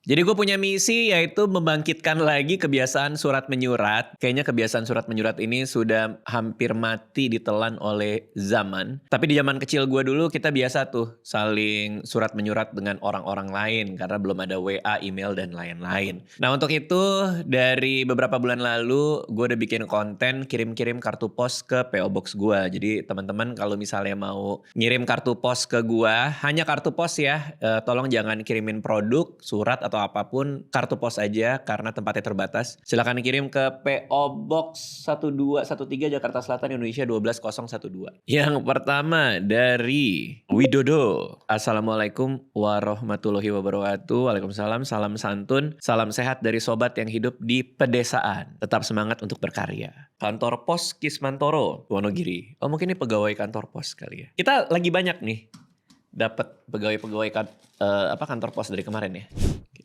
Jadi gue punya misi yaitu membangkitkan lagi kebiasaan surat menyurat. Kayaknya kebiasaan surat menyurat ini sudah hampir mati ditelan oleh zaman. Tapi di zaman kecil gue dulu kita biasa tuh saling surat menyurat dengan orang-orang lain. Karena belum ada WA, email, dan lain-lain. Nah untuk itu dari beberapa bulan lalu gue udah bikin konten kirim-kirim kartu pos ke PO Box gue. Jadi teman-teman kalau misalnya mau ngirim kartu pos ke gue, hanya kartu pos ya. Tolong jangan kirimin produk, surat, atau apapun, kartu pos aja karena tempatnya terbatas. Silakan kirim ke PO Box 1213 Jakarta Selatan, Indonesia 12012. Yang pertama dari Widodo. Assalamualaikum warahmatullahi wabarakatuh. Waalaikumsalam, salam santun, salam sehat dari sobat yang hidup di pedesaan. Tetap semangat untuk berkarya. Kantor Pos Kismantoro, Wonogiri. Oh mungkin ini pegawai kantor pos kali ya. Kita lagi banyak nih dapat pegawai-pegawai kantor pos dari kemarin ya.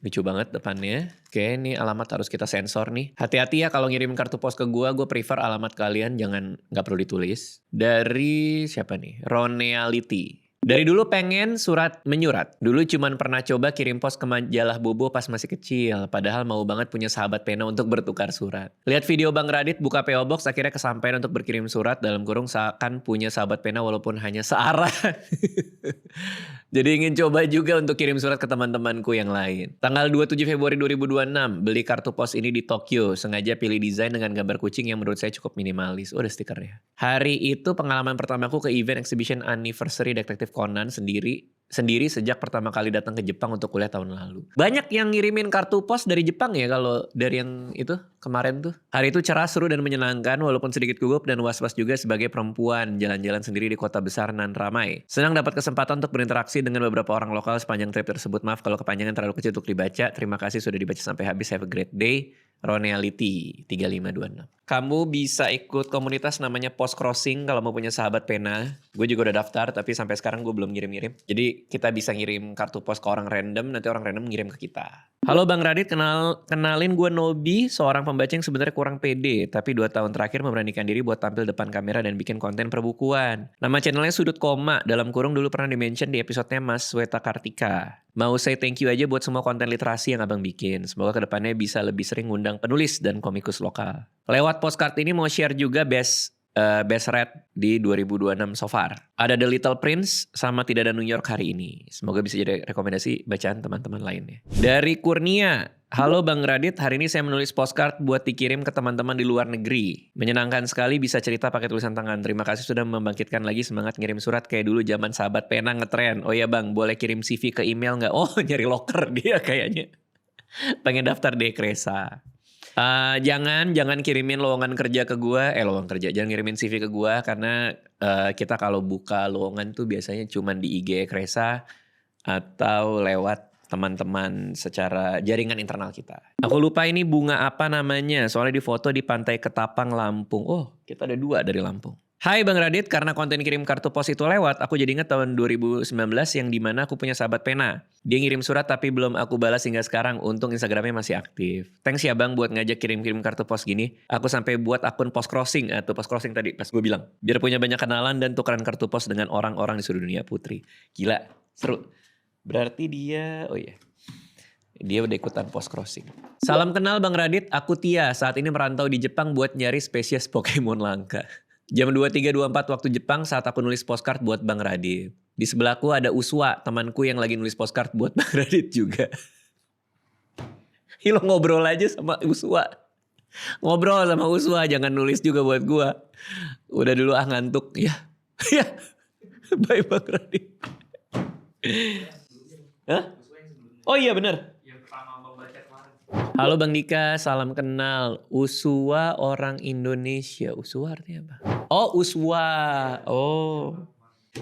Lucu banget depannya. Oke, ini alamat harus kita sensor nih. Hati-hati ya kalau ngirim kartu pos ke gue prefer alamat kalian nggak perlu ditulis. Dari siapa nih? Roneality. Dari dulu pengen surat menyurat. Dulu cuman pernah coba kirim pos ke majalah Bobo pas masih kecil. Padahal mau banget punya sahabat pena untuk bertukar surat. Lihat video Bang Radit buka PO Box akhirnya kesampaian untuk berkirim surat dalam kurung seakan punya sahabat pena walaupun hanya searah. Jadi ingin coba juga untuk kirim surat ke teman-temanku yang lain. Tanggal 27 Februari 2026 beli kartu pos ini di Tokyo. Sengaja pilih desain dengan gambar kucing yang menurut saya cukup minimalis. Oh ada stikernya. Hari itu pengalaman pertamaku ke event exhibition anniversary Detektif Conan sendiri sejak pertama kali datang ke Jepang untuk kuliah tahun lalu. Banyak yang ngirimin kartu pos dari Jepang ya kalau dari yang itu kemarin tuh. Hari itu cerah, seru dan menyenangkan walaupun sedikit gugup dan was-was juga sebagai perempuan jalan-jalan sendiri di kota besar nan ramai. Senang dapat kesempatan untuk berinteraksi dengan beberapa orang lokal sepanjang trip tersebut. Maaf kalau kepanjangan terlalu kecil untuk dibaca. Terima kasih sudah dibaca sampai habis. Have a great day. Roneality 3526. Kamu bisa ikut komunitas namanya Post Crossing kalau mau punya sahabat pena. Gue juga udah daftar tapi sampai sekarang gue belum ngirim-ngirim. Jadi kita bisa ngirim kartu pos ke orang random, nanti orang random ngirim ke kita. Halo Bang Radit, kenalin gue Nobi, seorang pembaca yang sebenarnya kurang pede. Tapi 2 tahun terakhir memberanikan diri buat tampil depan kamera dan bikin konten perbukuan. Nama channelnya Sudut Koma, dalam kurung dulu pernah di-mention di episodenya Mas Sweta Kartika. Mau say thank you aja buat semua konten literasi yang abang bikin. Semoga kedepannya bisa lebih sering ngundang penulis dan komikus lokal. Lewat postcard ini mau share juga best read di 2026 so far. Ada The Little Prince sama Tidak Ada New York hari ini. Semoga bisa jadi rekomendasi bacaan teman-teman lainnya. Dari Kurnia. Halo Bang Radit, hari ini saya menulis postcard buat dikirim ke teman-teman di luar negeri. Menyenangkan sekali bisa cerita pakai tulisan tangan. Terima kasih sudah membangkitkan lagi semangat ngirim surat kayak dulu zaman sahabat pena ngetren. Oh ya Bang, boleh kirim CV ke email nggak? Oh nyari loker dia kayaknya. Pengen daftar di Kresa. Jangan kirimin lowongan kerja ke gua. Lowongan kerja, jangan kirimin CV ke gua karena kita kalau buka lowongan tuh biasanya cuman di IG Kresa atau lewat teman-teman secara jaringan internal kita. Aku lupa ini bunga apa namanya, soalnya di foto di Pantai Ketapang, Lampung. Oh, kita ada 2 dari Lampung. Hai Bang Radit, karena konten kirim kartu pos itu lewat, aku jadi ingat tahun 2019 yang dimana aku punya sahabat pena. Dia ngirim surat tapi belum aku balas hingga sekarang, untung Instagramnya masih aktif. Thanks ya Bang buat ngajak kirim-kirim kartu pos gini. Aku sampai buat akun Post Crossing, atau Post Crossing tadi pas gue bilang. Biar punya banyak kenalan dan tukeran kartu pos dengan orang-orang di seluruh dunia putri. Gila, seru. Berarti dia, dia udah ikutan Post Crossing. Salam kenal Bang Radit, aku Tia. Saat ini merantau di Jepang buat nyari spesies Pokemon langka. Jam 23.24 waktu Jepang saat aku nulis postcard buat Bang Radit. Di sebelahku ada Uswa, temanku yang lagi nulis postcard buat Bang Radit juga. Lo ngobrol aja sama Uswa. Ngobrol sama Uswa, jangan nulis juga buat gua. Udah dulu ngantuk. Ya. Bye Bang Radit. Hah? Oh iya bener. Halo Bang Dika, salam kenal. Uswa orang Indonesia. Uswa artinya apa? Oh Uswa. Oh.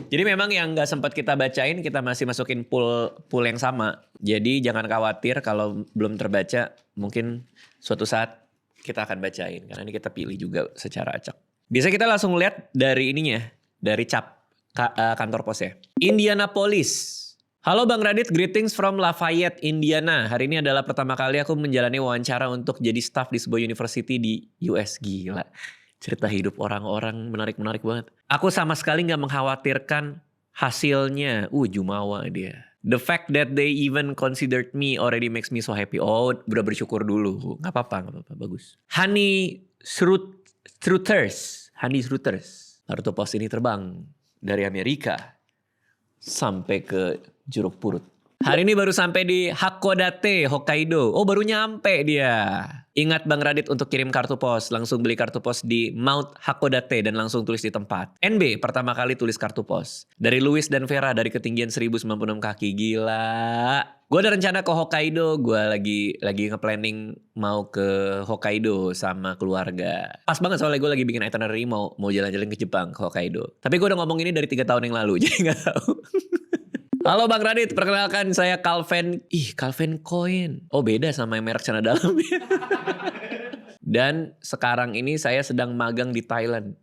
Jadi memang yang gak sempat kita bacain kita masih masukin pool yang sama. Jadi jangan khawatir kalau belum terbaca. Mungkin suatu saat kita akan bacain. Karena ini kita pilih juga secara acak. Biasa kita langsung lihat dari ininya. Dari kantor pos ya. Indianapolis. Halo Bang Radit, greetings from Lafayette, Indiana. Hari ini adalah pertama kali aku menjalani wawancara untuk jadi staff di sebuah university di US. Gila, cerita hidup orang-orang menarik-menarik banget. Aku sama sekali gak mengkhawatirkan hasilnya. Jumawa dia. The fact that they even considered me already makes me so happy. Oh, udah bersyukur dulu. Gak apa-apa, bagus. Honey Struthers. Kartu pos ini terbang dari Amerika sampai ke Jeruk Purut. Hari ini baru sampai di Hakodate, Hokkaido. Oh, baru nyampe dia. Ingat Bang Radit untuk kirim kartu pos. Langsung beli kartu pos di Mount Hakodate dan langsung tulis di tempat. NB, pertama kali tulis kartu pos. Dari Louis dan Vera dari ketinggian 1096 kaki. Gila. Gue ada rencana ke Hokkaido. Gue lagi nge-planning mau ke Hokkaido sama keluarga. Pas banget soalnya gue lagi bikin itinerary mau jalan-jalan ke Jepang, ke Hokkaido. Tapi gue udah ngomong ini dari 3 tahun yang lalu. Jadi gak tahu. Halo Bang Radit, perkenalkan saya Calvin. Calvin Coin. Oh, beda sama yang merek celana dalam. Dan sekarang ini saya sedang magang di Thailand.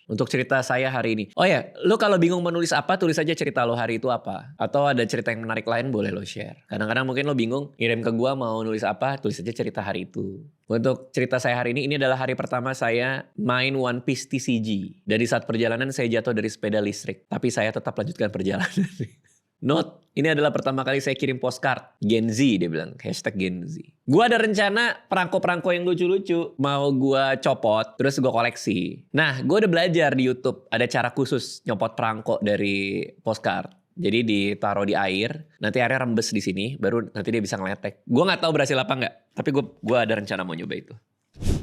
Untuk cerita saya hari ini. Oh ya, lo kalau bingung menulis apa, tulis aja cerita lo hari itu apa. Atau ada cerita yang menarik lain, boleh lo share. Kadang-kadang mungkin lo bingung, kirim ke gua mau nulis apa, tulis aja cerita hari itu. Untuk cerita saya hari ini adalah hari pertama saya main One Piece TCG. Dari saat perjalanan saya jatuh dari sepeda listrik. Tapi saya tetap lanjutkan perjalanan. Note, ini adalah pertama kali saya kirim postcard. Gen Z dia bilang, #Gen Z. Gua ada rencana perangko-perangko yang lucu-lucu. Mau gua copot, terus gua koleksi. Nah, gua udah belajar di YouTube. Ada cara khusus nyopot perangko dari postcard. Jadi ditaruh di air, nanti airnya rembes di sini, baru nanti dia bisa ngeletek. Gua nggak tahu berhasil apa nggak, tapi gua ada rencana mau nyoba itu.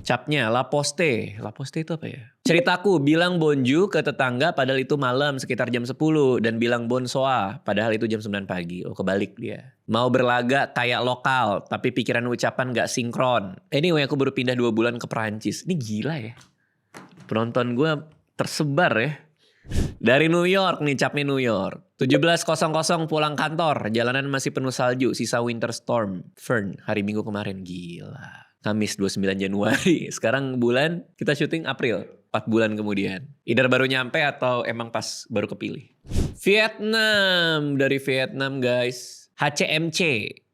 Capnya La Poste. La Poste itu apa ya? Ceritaku, bilang bonju ke tetangga padahal itu malam sekitar jam 10. Dan bilang bonsoa padahal itu jam 9 pagi. Oh, kebalik dia. Mau berlaga kayak lokal tapi pikiran ucapan gak sinkron. Anyway, aku baru pindah 2 bulan ke Perancis. Ini gila ya. Penonton gue tersebar ya. Dari New York nih, capnya New York. 17.00 pulang kantor. Jalanan masih penuh salju. Sisa winter storm. Fern, hari Minggu kemarin. Gila. Kamis 29 Januari. Sekarang bulan kita syuting April. 4 bulan kemudian. Either baru nyampe atau emang pas baru kepilih. Vietnam. Dari Vietnam guys. HCMC.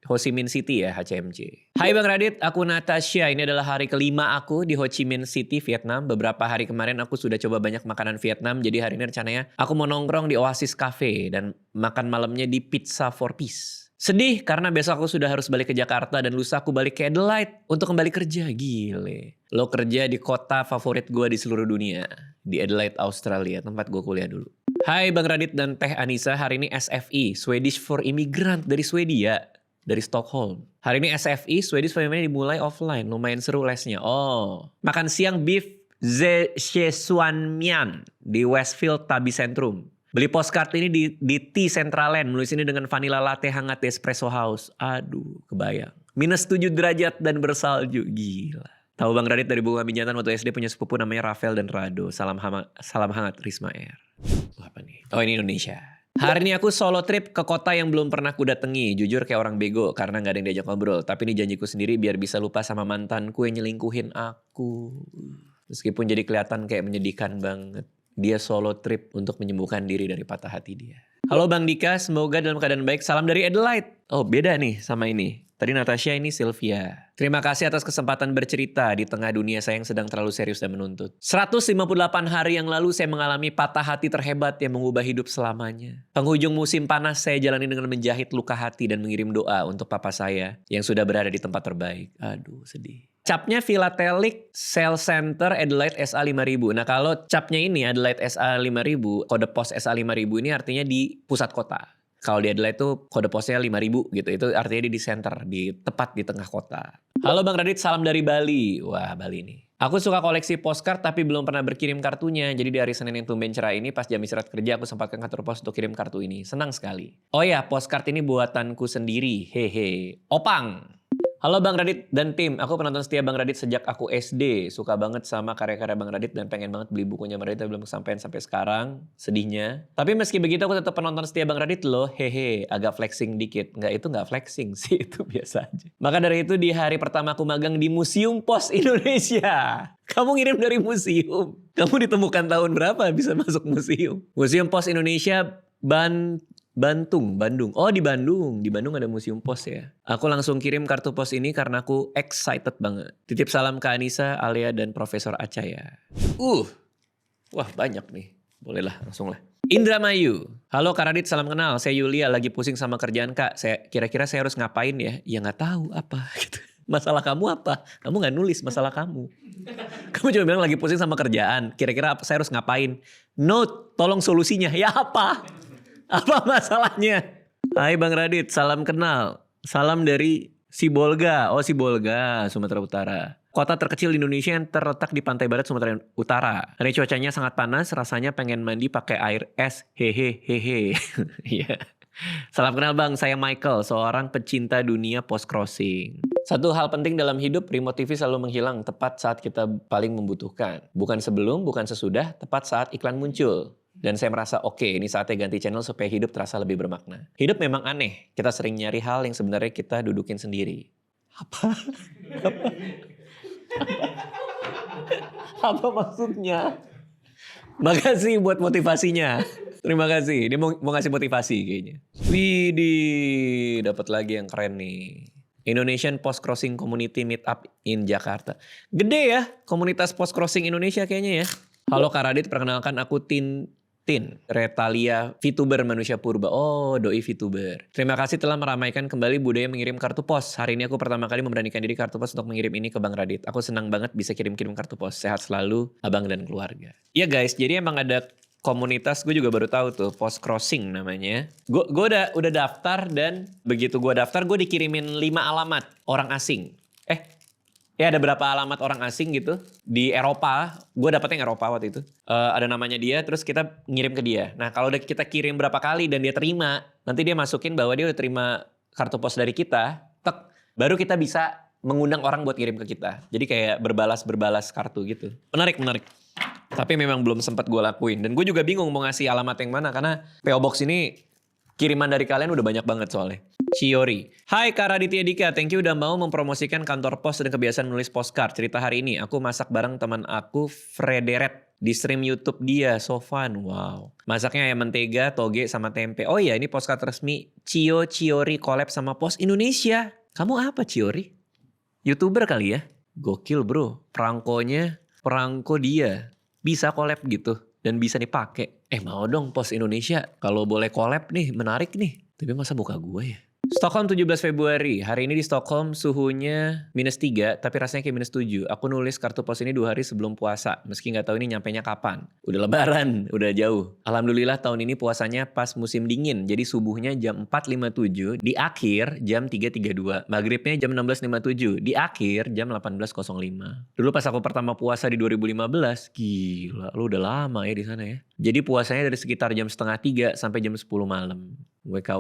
Ho Chi Minh City ya, HCMC. Hai Bang Radit, aku Natasha. Ini adalah hari kelima aku di Ho Chi Minh City, Vietnam. Beberapa hari kemarin aku sudah coba banyak makanan Vietnam. Jadi hari ini rencananya aku mau nongkrong di Oasis Cafe. Dan makan malamnya di Pizza 4 Piece. Sedih karena besok aku sudah harus balik ke Jakarta dan lusa aku balik ke Adelaide untuk kembali kerja. Gile. Lo kerja di kota favorit gue di seluruh dunia. Di Adelaide, Australia. Tempat gue kuliah dulu. Hai Bang Radit dan Teh Anissa. Hari ini SFI. Swedish for Immigrant dari Swedia. Dari Stockholm. Hari ini SFI. Swedish for Immigrant dimulai offline. Lumayan seru lesnya. Oh. Makan siang beef Szechuanmian di Westfield Tabi Centrum. Beli postcard ini di Tea Centraland. Menulis ini dengan vanilla latte hangat di Espresso House. Aduh, kebayang. -7 derajat dan bersalju. Gila. Tahu Bang Radit dari Bunga Binjatan waktu SD punya sepupu namanya Rafael dan Rado. Salam hangat Risma Air. Apa nih? Oh, ini Indonesia. Hari ini aku solo trip ke kota yang belum pernah ku datangi. Jujur kayak orang bego karena gak ada yang diajak ngobrol. Tapi ini janjiku sendiri biar bisa lupa sama mantanku yang nyelingkuhin aku. Meskipun jadi kelihatan kayak menyedihkan banget. Dia solo trip untuk menyembuhkan diri dari patah hati dia. Halo Bang Dika, semoga dalam keadaan baik. Salam dari Adelaide. Oh, beda nih sama ini. Tadi Natasha, ini Sylvia. Terima kasih atas kesempatan bercerita di tengah dunia saya yang sedang terlalu serius dan menuntut. 158 hari yang lalu saya mengalami patah hati terhebat yang mengubah hidup selamanya. Penghujung musim panas saya jalani dengan menjahit luka hati dan mengirim doa untuk papa saya yang sudah berada di tempat terbaik. Aduh, sedih. Capnya Philatelic Cell Center Adelaide SA5000. Nah kalau capnya ini Adelaide SA5000, kode pos SA5000 ini artinya di pusat kota. Kalau di Adelaide itu kode posnya 5000 gitu. Itu artinya di center, di tepat di tengah kota. Halo Bang Radit, salam dari Bali. Wah, Bali nih. Aku suka koleksi postcard tapi belum pernah berkirim kartunya. Jadi di hari Senin yang tumben cerah ini pas jam istirahat kerja aku sempatkan kantor pos untuk kirim kartu ini. Senang sekali. Oh ya, postcard ini buatanku sendiri. Hehe. Opang. Halo Bang Radit dan tim, aku penonton setia Bang Radit sejak aku SD. Suka banget sama karya-karya Bang Radit dan pengen banget beli bukunya Bang Radit tapi belum kesampaian sampai sekarang. Sedihnya. Tapi meski begitu aku tetap penonton setia Bang Radit loh. Hehe, agak flexing dikit. Itu nggak flexing sih, itu biasa aja. Maka dari itu di hari pertama aku magang di Museum Pos Indonesia. Kamu ngirim dari museum. Kamu ditemukan tahun berapa bisa masuk museum? Museum Pos Indonesia Bandung. Oh di Bandung. Di Bandung ada Museum Pos ya. Aku langsung kirim kartu pos ini karena aku excited banget. Titip salam ke Anissa, Alia, dan Profesor Aca ya. Wah banyak nih. Bolehlah langsung lah. Indramayu. Halo Kak Radit, salam kenal. Saya Yulia, lagi pusing sama kerjaan Kak. Kira-kira saya harus ngapain ya? Ya nggak tahu apa. Gitu. Masalah kamu apa? Kamu nggak nulis masalah kamu. Kamu cuma bilang lagi pusing sama kerjaan. Kira-kira saya harus ngapain? Note, tolong solusinya. Ya apa? Apa masalahnya? Hai Bang Radit, salam kenal. Salam dari Sibolga. Oh Sibolga, Sumatera Utara. Kota terkecil di Indonesia yang terletak di pantai barat Sumatera Utara. Hari cuacanya sangat panas, rasanya pengen mandi pakai air es. Hehehehe. Iya. Salam kenal Bang, saya Michael, seorang pecinta dunia post-crossing. Satu hal penting dalam hidup, remote TV selalu menghilang tepat saat kita paling membutuhkan. Bukan sebelum, bukan sesudah, tepat saat iklan muncul. Dan saya merasa oke, ini saatnya ganti channel supaya hidup terasa lebih bermakna. Hidup memang aneh, kita sering nyari hal yang sebenarnya kita dudukin sendiri. Apa? Apa maksudnya? Makasih buat motivasinya. Terima kasih. Dia mau ngasih motivasi kayaknya. Widih, dapat lagi yang keren nih. Indonesian Post Crossing Community Meetup in Jakarta. Gede ya komunitas Post Crossing Indonesia kayaknya ya. Halo Kak Radit, perkenalkan aku Tintin Retalia, VTuber manusia purba. Oh, doi VTuber. Terima kasih telah meramaikan kembali budaya mengirim kartu pos. Hari ini aku pertama kali memberanikan diri kartu pos untuk mengirim ini ke Bang Radit. Aku senang banget bisa kirim-kirim kartu pos. Sehat selalu, abang dan keluarga. Iya guys, jadi emang ada komunitas, gue juga baru tahu tuh, Post Crossing namanya. Gue udah daftar dan begitu gue daftar, gue dikirimin 5 alamat orang asing. Ya ada berapa alamat orang asing gitu di Eropa. Gue dapetnya yang Eropa waktu itu. Ada namanya dia, terus kita ngirim ke dia. Nah kalau udah kita kirim berapa kali dan dia terima, nanti dia masukin bahwa dia udah terima kartu pos dari kita. Baru kita bisa mengundang orang buat kirim ke kita. Jadi kayak berbalas kartu gitu. Menarik. Tapi memang belum sempat gue lakuin. Dan gue juga bingung mau ngasih alamat yang mana. Karena PO Box ini kiriman dari kalian udah banyak banget soalnya. Ciori. Hai Kak Raditya Dika, thank you udah mau mempromosikan kantor pos dan kebiasaan menulis postcard. Cerita hari ini, aku masak bareng teman aku Frederet di stream YouTube dia, so fun. Wow. Masaknya ayam mentega, toge, sama tempe. Oh iya, ini postcard resmi Ciori collab sama Pos Indonesia. Kamu apa Ciori? YouTuber kali ya? Gokil bro, perangko dia. Bisa collab gitu dan bisa dipakai. Mau dong Pos Indonesia, kalau boleh collab nih, menarik nih. Tapi masa muka gue ya? Stockholm 17 Februari. Hari ini di Stockholm suhunya -3 tapi rasanya kayak -7. Aku nulis kartu pos ini 2 hari sebelum puasa. Meski gak tahu ini nyampenya kapan. Udah lebaran, udah jauh. Alhamdulillah tahun ini puasanya pas musim dingin. Jadi subuhnya jam 4.57. Di akhir jam 3.32. Maghribnya jam 16.57. Di akhir jam 18.05. Dulu pas aku pertama puasa di 2015. Gila, lu udah lama ya di sana ya. Jadi puasanya dari sekitar jam 2:30 sampai jam 10 malam. WK.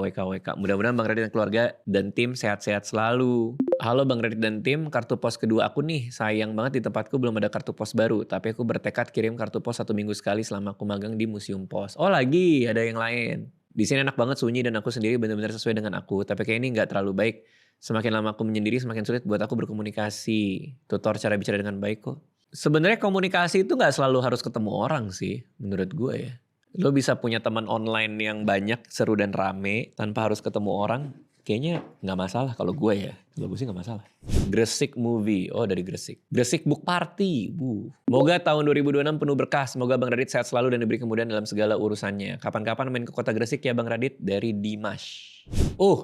Mudah-mudahan Bang Radit dan keluarga dan tim sehat-sehat selalu. Halo Bang Radit dan tim, kartu pos kedua aku nih. Sayang banget di tempatku belum ada kartu pos baru. Tapi aku bertekad kirim kartu pos 1 minggu sekali selama aku magang di Museum Pos. Oh lagi, ada yang lain. Di sini enak banget sunyi dan aku sendiri benar-benar sesuai dengan aku. Tapi kayak ini gak terlalu baik. Semakin lama aku menyendiri semakin sulit buat aku berkomunikasi. Tutor cara bicara dengan baik kok. Sebenarnya komunikasi itu gak selalu harus ketemu orang sih, menurut gue ya. Lo bisa punya teman online yang banyak, seru dan rame tanpa harus ketemu orang. Kayaknya gak masalah kalau gue ya. Kalau gue sih gak masalah. Gresik Movie. Oh dari Gresik. Gresik Book Party. Semoga tahun 2026 penuh berkah. Semoga Bang Radit sehat selalu dan diberi kemudahan dalam segala urusannya. Kapan-kapan main ke kota Gresik ya Bang Radit. Dari Dimas.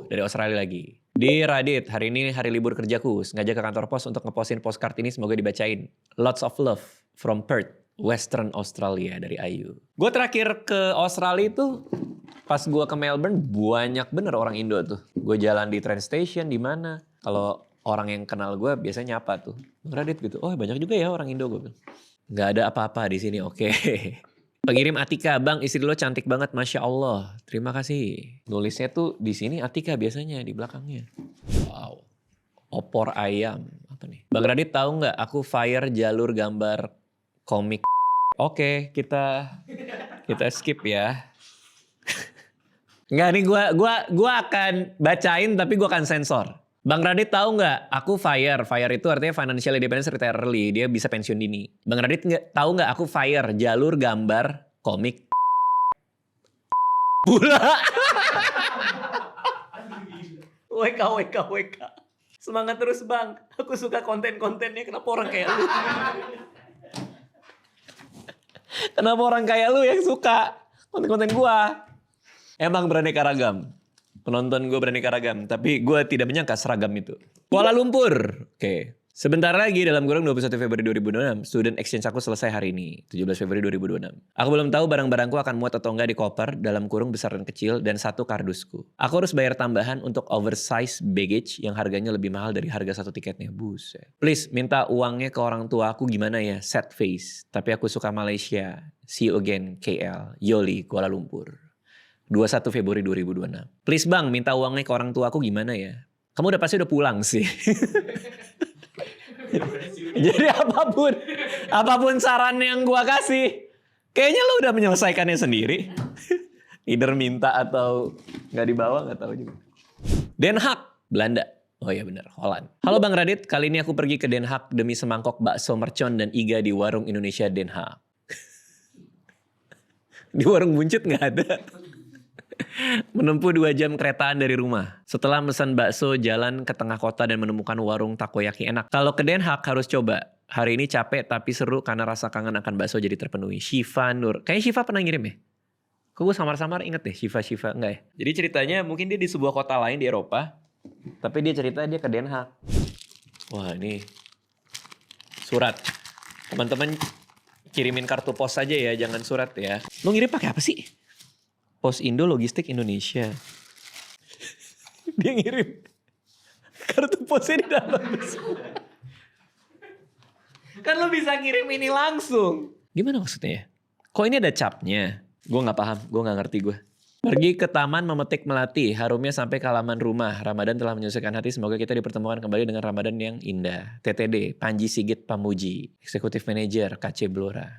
Dari Australia lagi. Di Radit, hari ini hari libur kerjaku. Sengaja ke kantor pos untuk ngepostin postcard ini. Semoga dibacain. Lots of love from Perth, Western Australia dari Ayu. Gue terakhir ke Australia itu pas gue ke Melbourne banyak bener orang Indo tuh. Gue jalan di train station di mana. Kalau orang yang kenal gue biasanya nyapa tuh. Bang Radit gitu. Oh banyak juga ya orang Indo gue bilang. Gak ada apa-apa di sini. Oke. Pengirim Atika, Bang istri lo cantik banget, Masya Allah. Terima kasih. Nulisnya tuh di sini Atika biasanya di belakangnya. Wow. Opor ayam. Apa nih? Bang Radit tahu nggak? Aku fire jalur gambar komik. Oke, kita skip ya. Nggak nih, gua akan bacain tapi gua akan sensor. Bang Radit tahu nggak? Aku FIRE. FIRE itu artinya Financial Independence Retire Early. Dia bisa pensiun dini. Bang Radit tahu nggak? Aku FIRE. Jalur gambar komik. Bula. WK. Semangat terus Bang. Aku suka konten-kontennya. Kenapa orang kayak lu? Kenapa orang kayak lu yang suka Konten-konten gue. Emang beraneka ragam. Penonton gue beraneka ragam. Tapi gue tidak menyangka seragam itu. Kuala Lumpur. Oke. Sebentar lagi dalam kurang 21 Februari 2026, student exchange aku selesai hari ini, 17 Februari 2026. Aku belum tahu barang-barangku akan muat atau enggak di koper, dalam kurung besar dan kecil, dan satu kardusku. Aku harus bayar tambahan untuk oversize baggage yang harganya lebih mahal dari harga satu tiketnya. Buset. Please, minta uangnya ke orang tua aku gimana ya? Sad face. Tapi aku suka Malaysia. See you again, KL. Yoli, Kuala Lumpur. 21 Februari 2026. Please bang, minta uangnya ke orang tua aku gimana ya? Kamu pasti udah pulang sih. Jadi apapun saran yang gua kasih, kayaknya lo udah menyelesaikannya sendiri. Either minta atau nggak dibawa, nggak tahu juga. Den Haag, Belanda. Oh iya benar, Holland. Halo Bang Radit, kali ini aku pergi ke Den Haag demi semangkok bakso mercon dan iga di warung Indonesia Den Haag. Di warung buncit nggak ada. Menempuh 2 jam keretaan dari rumah. Setelah pesan bakso, jalan ke tengah kota dan menemukan warung takoyaki enak. Kalau ke Den Haag harus coba. Hari ini capek tapi seru karena rasa kangen akan bakso jadi terpenuhi. Shiva Nur. Kayaknya Shiva pernah ngirim ya? Kok gue samar-samar inget deh Shiva. Enggak ya? Jadi ceritanya mungkin dia di sebuah kota lain di Eropa. Tapi dia cerita dia ke Den Haag. Wah ini surat. Teman-teman kirimin kartu pos aja ya, jangan surat ya. Lo ngirim pakai apa sih? Pos Indo Logistik Indonesia. Dia ngirim kartu posnya di dalam. Kan lo bisa ngirim ini langsung. Gimana maksudnya ya? Kok ini ada capnya? Gue gak paham, gue gak ngerti gue. Pergi ke taman memetik melati, harumnya sampai ke halaman rumah. Ramadan telah menyelesaikan hati, semoga kita dipertemukan kembali dengan Ramadan yang indah. TTD, Panji Sigit Pamuji, Executive Manager KC Blora.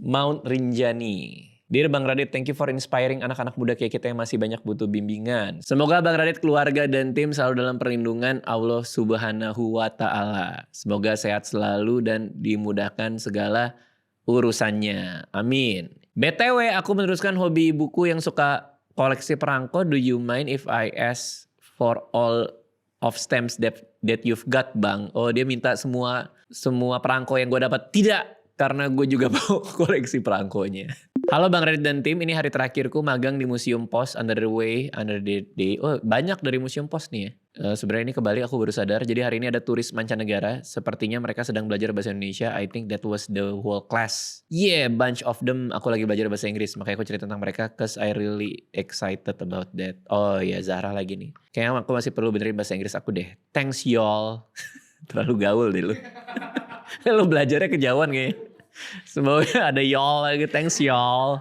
Mount Rinjani. Dear Bang Radit, thank you for inspiring anak-anak muda kayak kita yang masih banyak butuh bimbingan. Semoga Bang Radit, keluarga, dan tim selalu dalam perlindungan Allah Subhanahu wa Ta'ala. Semoga sehat selalu dan dimudahkan segala urusannya. Amin. BTW, aku meneruskan hobi ibuku yang suka koleksi perangko. Do you mind if I ask for all of stamps that you've got, Bang? Oh, dia minta semua perangko yang gue dapat. Tidak, karena gue juga mau koleksi perangkonya. Halo Bang Radit dan tim, ini hari terakhirku magang di Museum Pos under the day. Oh banyak dari Museum Pos nih ya. Sebenarnya ini ke Bali aku baru sadar. Jadi hari ini ada turis mancanegara. Sepertinya mereka sedang belajar bahasa Indonesia. I think that was the whole class. Yeah, bunch of them. Aku lagi belajar bahasa Inggris. Makanya aku cerita tentang mereka. Cause I really excited about that. Oh ya Zahra lagi nih. Kayaknya aku masih perlu benerin bahasa Inggris aku deh. Thanks y'all. Terlalu gaul deh lu. Lu belajarnya kejauhan kayaknya. Semoga ada y'all lagi. Thanks y'all.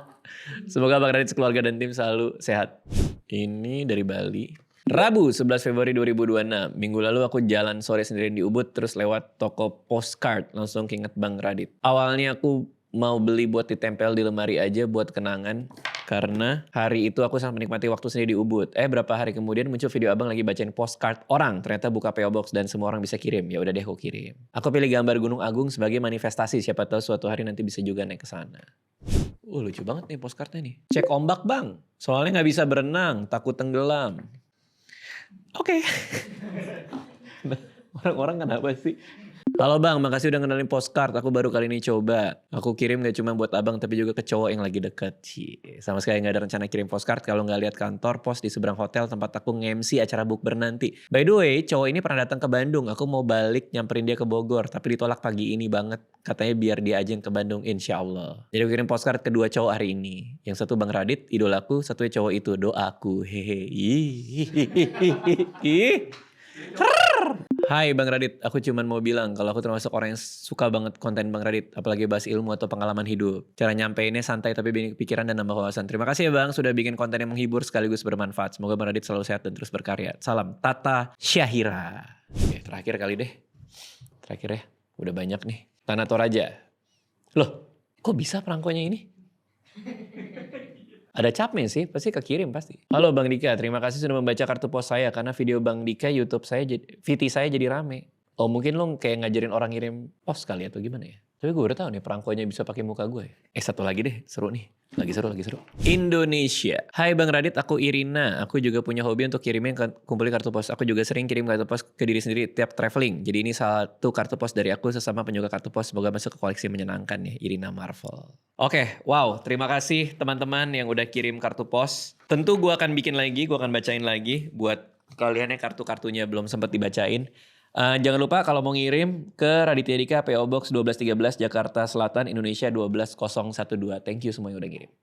Semoga Bang Radit, keluarga dan tim selalu sehat. Ini dari Bali. Rabu 11 Februari 2026. Minggu lalu aku jalan sore sendirian di Ubud. Terus lewat toko postcard. Langsung keinget Bang Radit. Awalnya aku mau beli buat ditempel di lemari aja buat kenangan. Karena hari itu aku sangat menikmati waktu sendiri di Ubud. Berapa hari kemudian muncul video abang lagi bacain postcard orang. Ternyata buka PO Box dan semua orang bisa kirim. Ya udah deh aku kirim. Aku pilih gambar Gunung Agung sebagai manifestasi. Siapa tahu suatu hari nanti bisa juga naik ke sana. Lucu banget nih postcardnya nih. Cek ombak bang. Soalnya gak bisa berenang. Takut tenggelam. Oke. Orang-orang kenapa sih? Halo bang, makasih udah ngenalin postcard. Aku baru kali ini coba. Aku kirim gak cuma buat abang tapi juga ke cowok yang lagi deket. Sama sekali gak ada rencana kirim postcard kalau gak lihat kantor pos di seberang hotel tempat aku nge-MC acara bukber nanti. By the way, cowok ini pernah datang ke Bandung. Aku mau balik nyamperin dia ke Bogor. Tapi ditolak pagi ini banget. Katanya biar dia aja yang ke Bandung, insya Allah. Jadi aku kirim postcard kedua cowok hari ini. Yang satu Bang Radit, idolaku. Satunya cowok itu, doaku. Hehe. Hai Bang Radit, aku cuman mau bilang kalau aku termasuk orang yang suka banget konten Bang Radit, apalagi bahas ilmu atau pengalaman hidup. Cara nyampeinnya santai tapi bikin pikiran dan nambah wawasan. Terima kasih ya Bang, sudah bikin konten yang menghibur sekaligus bermanfaat. Semoga Bang Radit selalu sehat dan terus berkarya. Salam, Tata Syahira. Oke, terakhir kali deh. Terakhir ya, udah banyak nih. Tanah Toraja. Loh, kok bisa perangkonya ini? Ada capnya sih, pasti kekirim pasti. Halo Bang Dika, terima kasih sudah membaca kartu pos saya. Karena video Bang Dika, YouTube saya, VT saya jadi rame. Oh mungkin lo kayak ngajarin orang ngirim pos kali atau gimana ya? Tapi gue udah tahu nih perangkonya bisa pakai muka gue. Satu lagi deh, seru nih. Lagi seru. Indonesia. Hai Bang Radit, aku Irina. Aku juga punya hobi untuk kirimin kumpulin kartu pos. Aku juga sering kirim kartu pos ke diri sendiri tiap traveling. Jadi ini salah satu kartu pos dari aku sesama penyuka kartu pos. Semoga masuk ke koleksi menyenangkan ya, Irina Marvel. Oke, wow. Terima kasih teman-teman yang udah kirim kartu pos. Tentu gue akan bikin lagi, gue akan bacain lagi buat kalian yang kartu-kartunya belum sempat dibacain. Jangan lupa kalau mau ngirim ke Raditya Dika PO Box 1213 Jakarta Selatan Indonesia 12012. Thank you semua yang udah ngirim.